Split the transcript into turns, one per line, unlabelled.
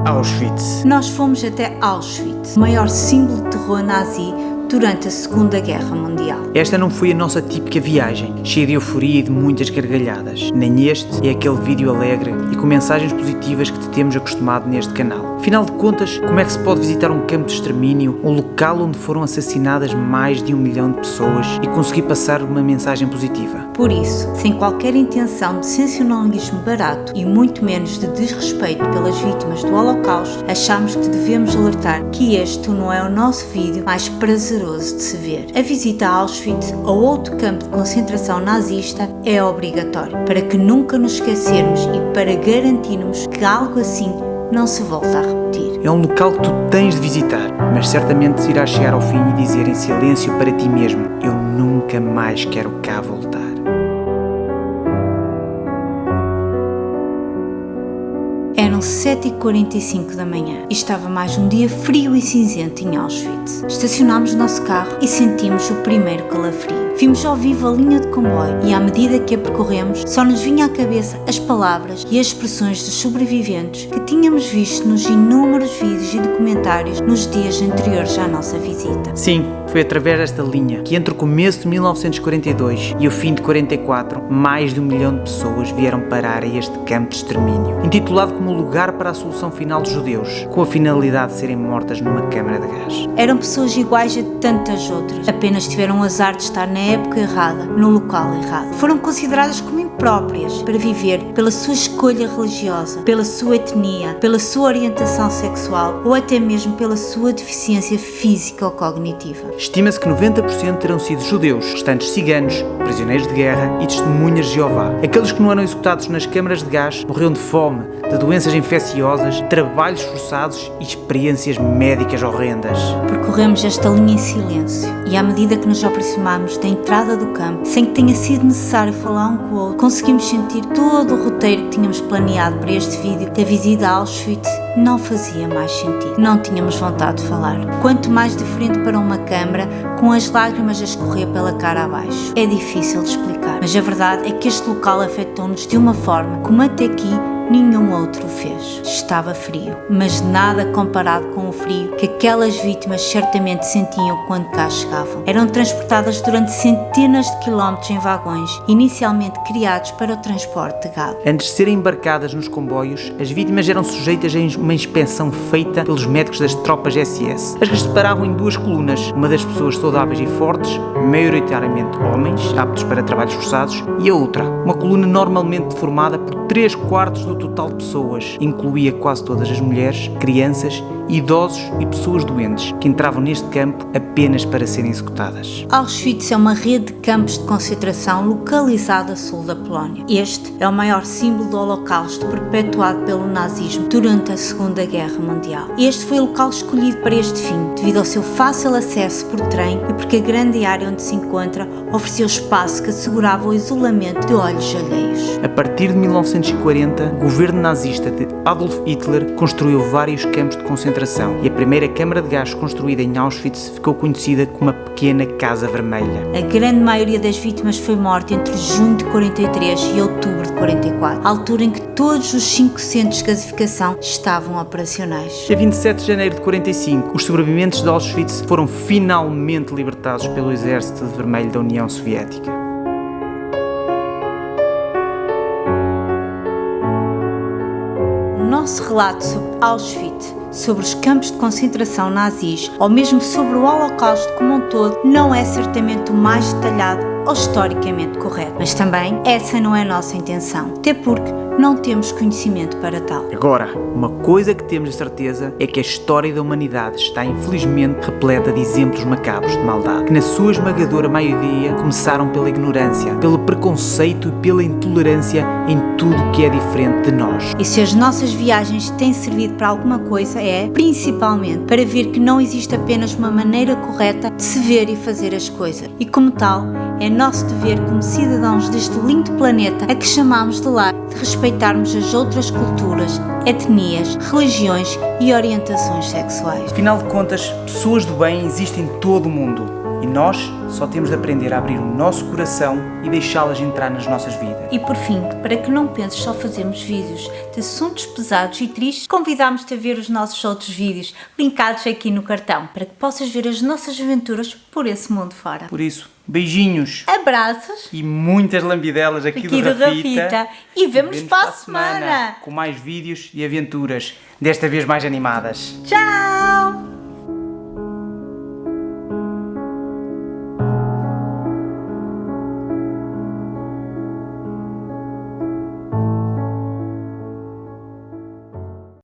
Auschwitz.
Nós fomos até Auschwitz, o maior símbolo de terror nazi durante a Segunda Guerra Mundial.
Esta não foi a nossa típica viagem, cheia de euforia e de muitas gargalhadas. Nem este é aquele vídeo alegre e com mensagens positivas que te temos acostumado neste canal. Afinal de contas, como é que se pode visitar um campo de extermínio, um local onde foram assassinadas mais de 1 milhão de pessoas e conseguir passar uma mensagem positiva?
Por isso, sem qualquer intenção de sensacionalismo barato e muito menos de desrespeito pelas vítimas do Holocausto, achamos que devemos alertar que este não é o nosso vídeo mais prazeroso de se ver. A visita a Auschwitz ou outro campo de concentração nazista é obrigatória, para que nunca nos esquecermos e para garantirmos que algo assim não se volta a repetir.
É um local que tu tens de visitar, mas certamente irás chegar ao fim e dizer em silêncio para ti mesmo: eu nunca mais quero cá voltar.
Eram 7h45 da manhã e estava mais um dia frio e cinzento em Auschwitz. Estacionámos o nosso carro e sentimos o primeiro calafrio. Vimos ao vivo a linha de comboio e à medida que a percorremos, só nos vinha à cabeça as palavras e as expressões dos sobreviventes que tínhamos visto nos inúmeros vídeos e documentários nos dias anteriores à nossa visita.
Sim, foi através desta linha que entre o começo de 1942 e o fim de 44, mais de 1 milhão de pessoas vieram parar a este campo de extermínio, intitulado como lugar para a solução final dos judeus, com a finalidade de serem mortas numa câmara de gás.
Eram pessoas iguais a tantas outras, apenas tiveram o azar de estar na época errada, no local errado. Foram consideradas como impróprias para viver pela sua escolha religiosa, pela sua etnia, pela sua orientação sexual ou até mesmo pela sua deficiência física ou cognitiva.
Estima-se que 90% terão sido judeus, restantes ciganos, prisioneiros de guerra e testemunhas de Jeová. Aqueles que não eram executados nas câmaras de gás morreram de fome, de doenças infecciosas, trabalhos forçados e experiências médicas horrendas.
Percorremos esta linha em silêncio e à medida que nos aproximamos da entrada do campo, sem que tenha sido necessário falar um com o outro, conseguimos sentir todo o roteiro que tínhamos planeado para este vídeo, que a visita a Auschwitz não fazia mais sentido. Não tínhamos vontade de falar. Quanto mais de frente para uma câmara, com as lágrimas a escorrer pela cara abaixo. É difícil de explicar, mas a verdade é que este local afetou-nos de uma forma como até aqui nenhum outro o fez. Estava frio, mas nada comparado com o frio que aquelas vítimas certamente sentiam quando cá chegavam. Eram transportadas durante centenas de quilómetros em vagões, inicialmente criados para o transporte de gado.
Antes de serem embarcadas nos comboios, as vítimas eram sujeitas a uma inspeção feita pelos médicos das tropas SS. As que separavam em 2 colunas, uma das pessoas saudáveis e fortes, maioritariamente homens, aptos para trabalhos forçados, e a outra, uma coluna normalmente formada por 3/4 do total de pessoas, incluía quase todas as mulheres, crianças, idosos e pessoas doentes, que entravam neste campo apenas para serem executadas.
Auschwitz é uma rede de campos de concentração localizada a sul da Polónia. Este é o maior símbolo do Holocausto perpetuado pelo nazismo durante a Segunda Guerra Mundial. Este foi o local escolhido para este fim, devido ao seu fácil acesso por trem e porque a grande área onde se encontra oferecia o espaço que assegurava o isolamento de olhos alheios.
A partir de 1940, o governo nazista de Adolf Hitler construiu vários campos de concentração e a primeira câmara de gás construída em Auschwitz ficou conhecida como a Pequena Casa Vermelha.
A grande maioria das vítimas foi morta entre junho de 43 e outubro de 44, a altura em que todos os 5 centros de gasificação estavam operacionais.
A 27 de janeiro de 45, os sobreviventes de Auschwitz foram finalmente libertados pelo Exército Vermelho da União Soviética.
O nosso relato sobre Auschwitz, sobre os campos de concentração nazis ou mesmo sobre o Holocausto como um todo, não é certamente o mais detalhado ou historicamente correto. Mas também essa não é a nossa intenção, até porque não temos conhecimento para tal.
Agora, uma coisa que temos a certeza é que a história da humanidade está infelizmente repleta de exemplos macabros de maldade, que na sua esmagadora maioria começaram pela ignorância, pelo preconceito e pela intolerância em tudo que é diferente de nós.
E se as nossas viagens têm servido para alguma coisa, é principalmente para ver que não existe apenas uma maneira correta de se ver e fazer as coisas. E como tal, é nosso dever como cidadãos deste lindo planeta a que chamamos de lar, de respeitarmos as outras culturas, etnias, religiões e orientações sexuais.
Afinal de contas, pessoas do bem existem em todo o mundo e nós só temos de aprender a abrir o nosso coração e deixá-las entrar nas nossas vidas.
E por fim, para que não penses só fazermos vídeos de assuntos pesados e tristes, convidamos-te a ver os nossos outros vídeos linkados aqui no cartão, para que possas ver as nossas aventuras por esse mundo fora.
Por isso, beijinhos
Abraços
e muitas lambidelas aqui do Rafita.
E vemo-nos para a semana.
Com mais vídeos e aventuras, desta vez mais animadas.
Tchau!